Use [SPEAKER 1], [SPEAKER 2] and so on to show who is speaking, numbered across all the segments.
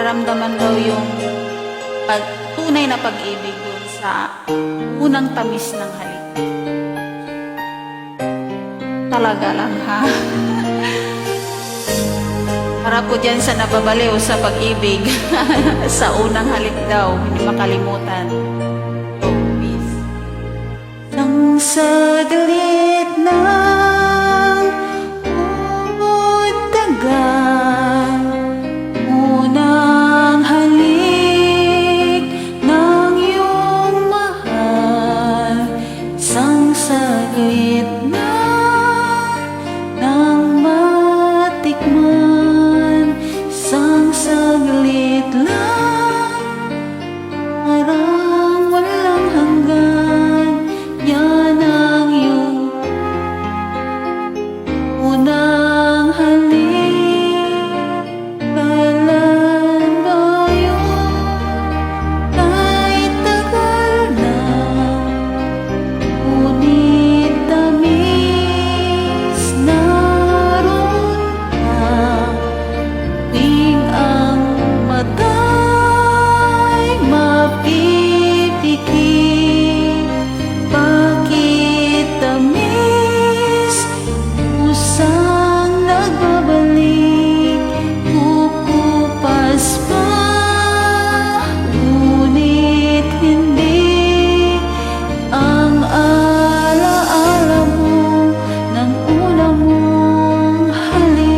[SPEAKER 1] maramdaman daw yung tunay na pag-ibig dun sa unang tamis ng halik. Talaga lang, ha? Para po dyan sa nababaliw sa pag-ibig. Sa unang halik daw, hindi makalimutan. Oh, peace. Sang saglit ng tagal, unang halik ng iyong mahal, sang saglit ng matikman, sang saglit lang, parang walang hanggan. Yan ang iyong unang halik. Kailan ba yun? Kahit tagal na, ngunit tamis naroon ka. Tuwing ang mata'y mapipikit, bakit tamis kusang nagbabalik, kukupas pa, ngunit hindi ang alaala mo ng una mong halik.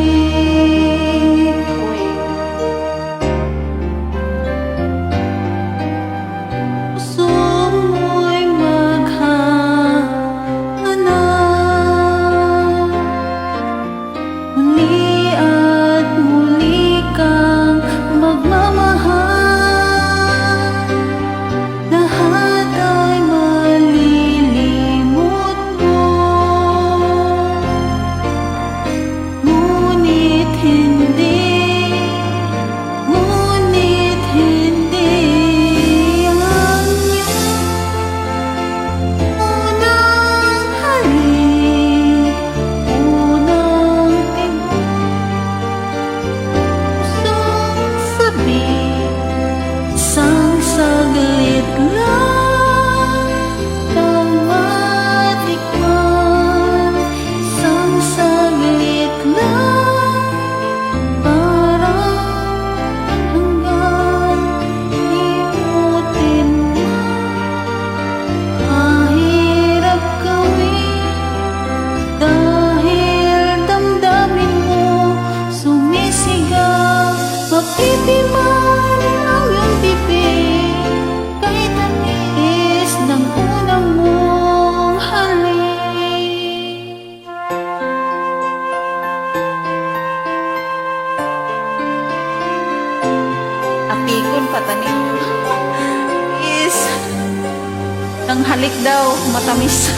[SPEAKER 1] Puso mo'y maghahanap, muli at muli kang magmamahal. Lahat ay malilimot mo, ngunit hindi ang iyong unang halik, unang pusong sabik, sang saglit lang ng matikman, sang saglit lang, parang hanggang limutin mo. Mahirap gawin dahil damdamin mo sumisigaw, mapitiman ang iyong bibig, kay tamis ng unang mong halik. Apikon patanin is ng halik daw matamis.